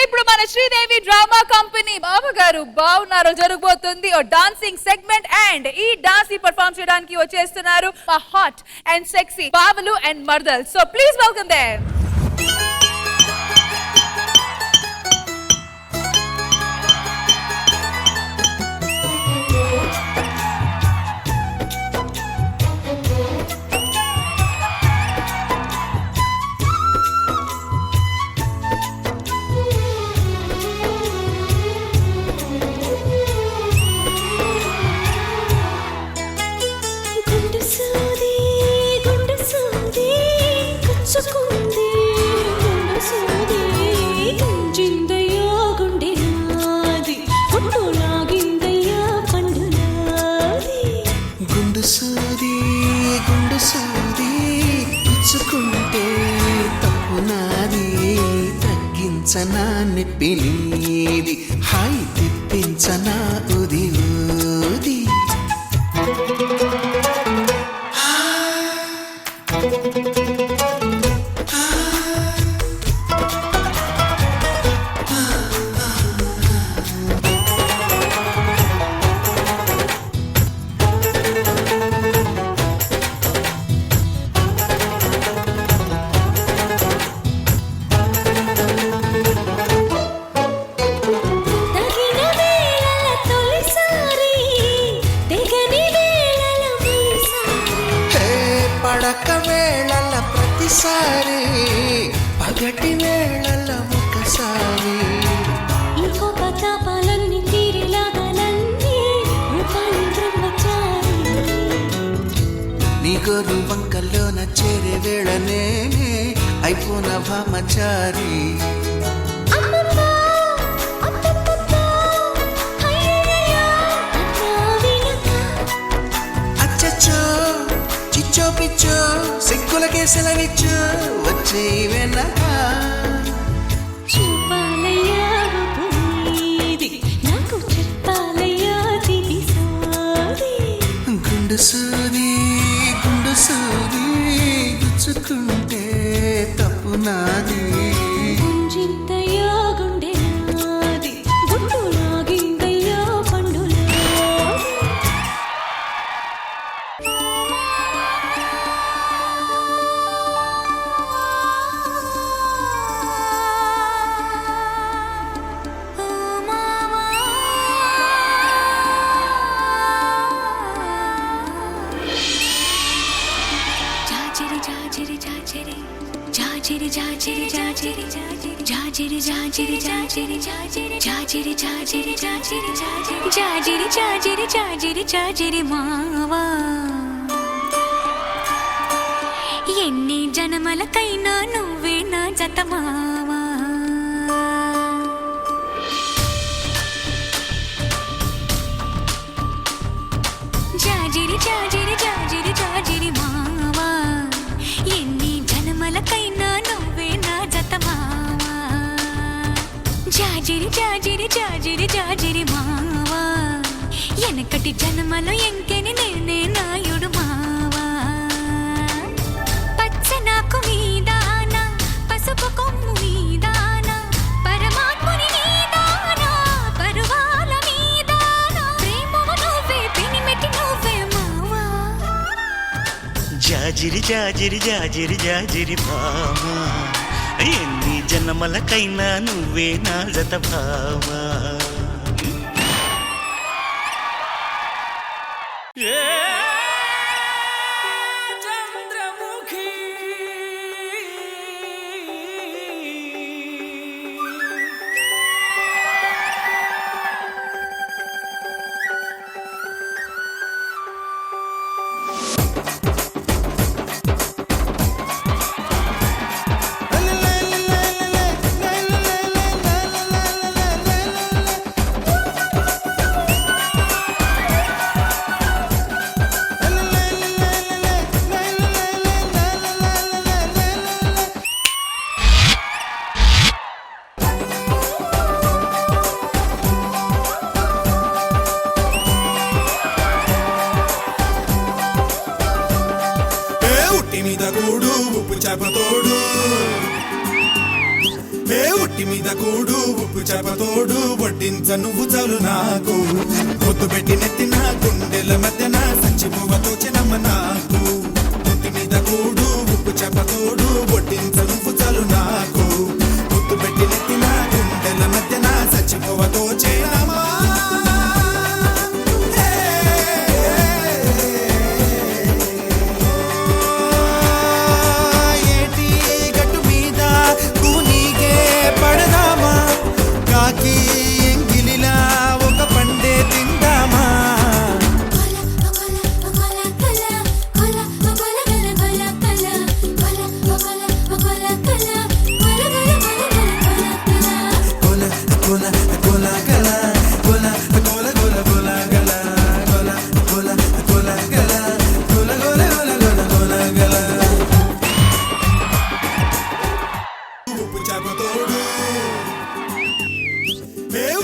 ఇప్పుడు మన Sridevi drama company బావగారు బావున్నారో జరగబోతుంది ఓ డాన్సింగ్ సెగ్మెంట్ అండ్ ఈ డాన్స్ ని పర్ఫార్మ్ చేయడానికి వచ్చేస్తున్నారు హాట్ అండ్ సెక్సీ బావలు అండ్ మర్దల్. So please welcome them. తగ్గించనా నెప్పినీది హాయి తిప్పించనా ఉది ఊది పడక వేళల ప్రతిసారి పగటి వేళల ఒకసారి ఇంకో పతాపాలన్నీ తీరిలాగాలన్నీ రూపాలి బ్రహ్మచారి నీ గోరు వంకల్లోన చేరే వేళనే అయిపోన భామచారి పిచ్చో సిగ్గులకే సెలవిచ్చు వచ్చే వెనక చూపాలయ్యా నాకు చెప్పాలయ్యా గుండు సూది గుచ్చుకుంటే తప్పు నాది గుంజింతయ్యా గుండె నాది గుండు లాగిందయ్యా పండులా మావా ఎన్ని జనమలకైనా నువ్వే నా జత మావా జాజిరి జాజిరి జాజిరి జాజిరి మావా ఎన్ని జనమలకైనా నువ్వే నా జత మావా జాజిరి జాజిరి జాజిరి జాజిరి మావా ఎనకటి జన్మలో ఎంకెని నేనే నాయుడు మావా పచ్చనాకు మీదాన పసుపు కొమ్ము మీదాన పరమాత్ముని మీదాన పరువాల మీదాన ప్రేమము నువ్వే పెనిమిటి నువ్వే మావా జాజిరి జాజిరి జాజిరి జాజిరి భామా ఎన్ని జన్మలకైనా నువ్వే నా జత భామా చంద్రముఖి మీద కూడు ఉప్పు చేప తోడు ఉట్టి మీద కూడు ఉప్పు చేపతోడు వడ్డించ నువ్వు చాలు నాకు పొద్దు పెట్టి నెత్తిన గుండెల మధ్యన సంచి పువ్వతో చినమ్మ నాకు ఉట్టి మీద కూడు ఉప్పు చేపతోడు వడ్డించ నువ్వు చాలు నాకు పొద్దు పెట్టి నెత్తిన గుండెల మధ్యన సంచి పువ్వతో చినమ్మ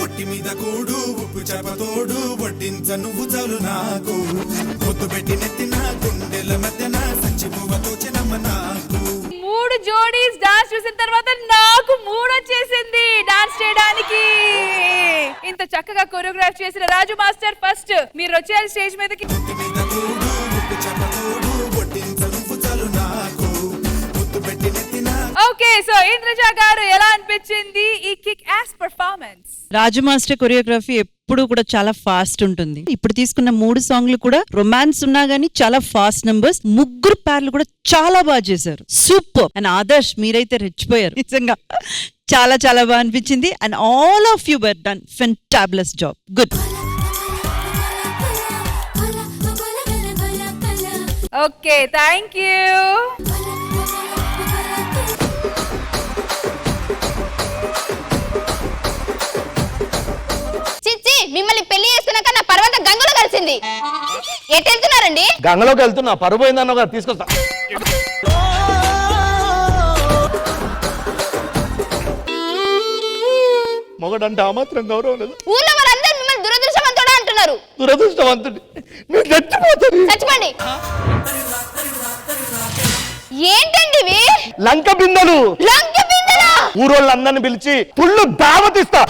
ఉట్టి మీద కూడు ఉప్పు చేపతోడు వడ్డించ నువ్వు చాలు నాకు పొద్దు పెట్టి నెత్తిన గుండెల మధ్యన సంచి పువ్వతో చినమ్మ నాకు 3 జోడీస్ డాన్స్ చూసిన తర్వాత నాకు మూడ్ వచ్చేసింది డాన్స్ చేయడానికి. ఇంత చక్కగా కొరియోగ్రాఫ్ చేసిన రాజు మాస్టర్ ఫస్ట్ మీరు వచ్చేయాలి స్టేజ్ మీదకి. ఉట్టి మీద కూడు ఉప్పు చేపతోడు వడ్డించ నువ్వు చాలు నాకు పొద్దు పెట్టి నెత్తిన. ఓకే, సో ఇంద్రజ గారు ఎలా అనిపించింది ఈ కిక్ యాస్ పర్ఫార్మెన్స్? రాజు మాస్టర్ కొరియోగ్రఫీ ఎప్పుడు కూడా చాలా ఫాస్ట్ ఉంటుంది. ఇప్పుడు తీసుకున్న 3 సాంగ్లు కూడా రొమాన్స్ ఉన్నా గానీ చాలా ఫాస్ట్ నంబర్స్. ముగ్గురు ప్యార్లు కూడా చాలా బాగా చేశారు, సూపర్. అండ్ ఆదర్శ్ మీరైతే రెచ్చిపోయారు నిజంగా, చాలా చాలా బాగా అనిపించింది. And all of you were done fantabulous job, good. Okay, thank you. మిమ్మల్ని పెళ్లి చేసుకున్నాక నా పర్వతం గంగలో కలిసింది. ఎటు వెళ్తున్నారండి? గంగలోకి వెళ్తున్నా, పరువు పోయిందన్న కదా, తీసుకొస్తా. మొగడంటే ఆ మాత్రం గౌరవం లేదు. ఊళ్ళో వాళ్ళందరూ మిమ్మల్ని దురదృష్టవంతుడు అంటున్నారు. దురదృష్టవంతుడి, మీరు చచ్చిపోతారు. చచ్చిపోండి. ఏంటండి ఇవి? లంక బిందెలు. లంక బిందెలా? ఊరోళ్ళందరిని పిలిచి ఫుల్ దావతిస్తా.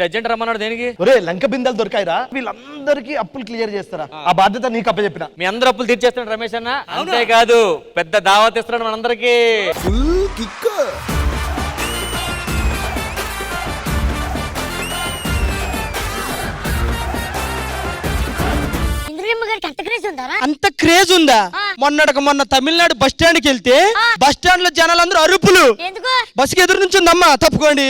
అర్జెంట్ రమ్మన్నాడు దేనికి? ఒరే లంక బిందెలు దొరికాయిరా, వీళ్ళందరికీ అప్పులు క్లియర్ చేస్తారా? ఆ బాధ్యత నీకు అప్పచెప్పిన. మీ అందరు అప్పులు తీర్చేస్తున్నాడు రమేష్ అన్న. అంతేకాదు పెద్ద దావత్ ఇస్తున్నాడు మనందరికి. Full kick. అంత క్రేజ్ ఉందా? మొన్న తమిళనాడు బస్ స్టాండ్ కి వెళ్తే బస్ స్టాండ్ లో జనాలందరూ అరుపులు. బస్సుకి ఎదురు నుంచి ఉందమ్మా, తప్పుకోండి.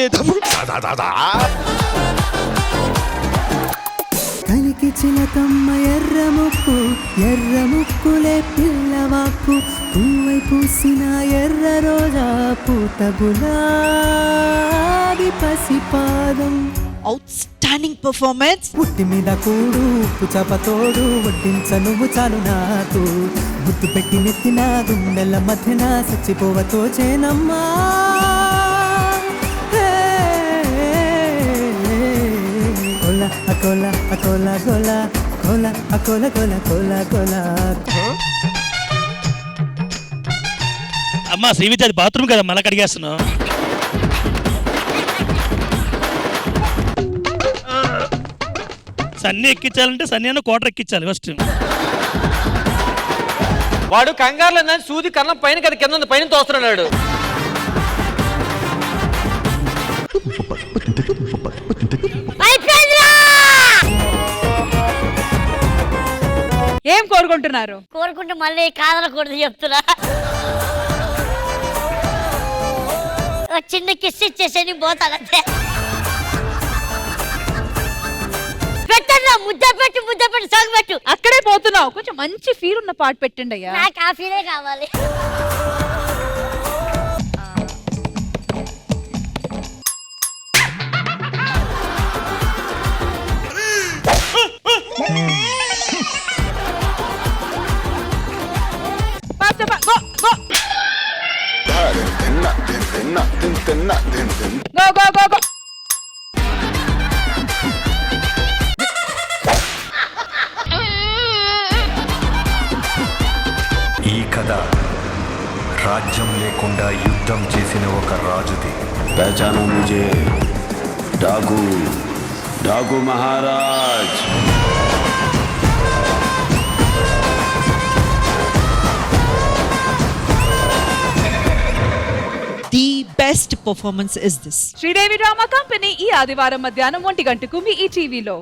కలికి చిలకమ్మ ఎర్ర ముక్కులే పిల్లవాకు పువ్వై పూసిన ఎర్ర రోజా పూత గులాబీ పసిపాదం. Outstanding performance. పుట్టి మీద కూడు ఉప్పు చేపతోడు వడ్డించ నువ్వు చాలు నాకు గుర్తు పెట్టి నెత్తిన గుండెల మధ్యన చచ్చిపోవతో చేనమ్మా. కోలా అకోలా అకోలా గోలా కోలా అకోలా గోలా కోలా గోలా. అమ్మా శ్రీవిద్య, అది బాత్రూమ్ కదా, మళ్ళీ కడిగేస్తున్నావు. సన్నీ ఎక్కించాలంటే సన్నీ అన్న కోటర్ ఎక్కించాలి ఫస్ట్. వాడు కంగారులో సూది కన్నం పైన కదా కింద పైన తోస్తున్నాడు. ఏం కోరుకుంటున్నారు? కోరుకుంటే మళ్ళీ కాదనకూడదు చెప్తున్నా. చిన్న కిస్ ఇచ్చేసి పోతానంతే. పెట్టన్నా, ముద్ద పెట్టి సాగు పెట్టు. అక్కడే పోతున్నావు, కొంచెం మంచి ఫీల్ ఉన్న పాట పెట్టండి అయ్యా. నాకు ఆ ఫీలే కావాలి. Go, go, go, go. ఈ కథ రాజ్యం లేకుండా యుద్ధం చేసిన ఒక రాజుది. पहचानो मुझे, डाकू डाकू महाराज. The best performance is this. Sridevi drama company ఈ ఆదివారం మధ్యాహ్నం 1 గంటకు మీ ఈ టీవీలో.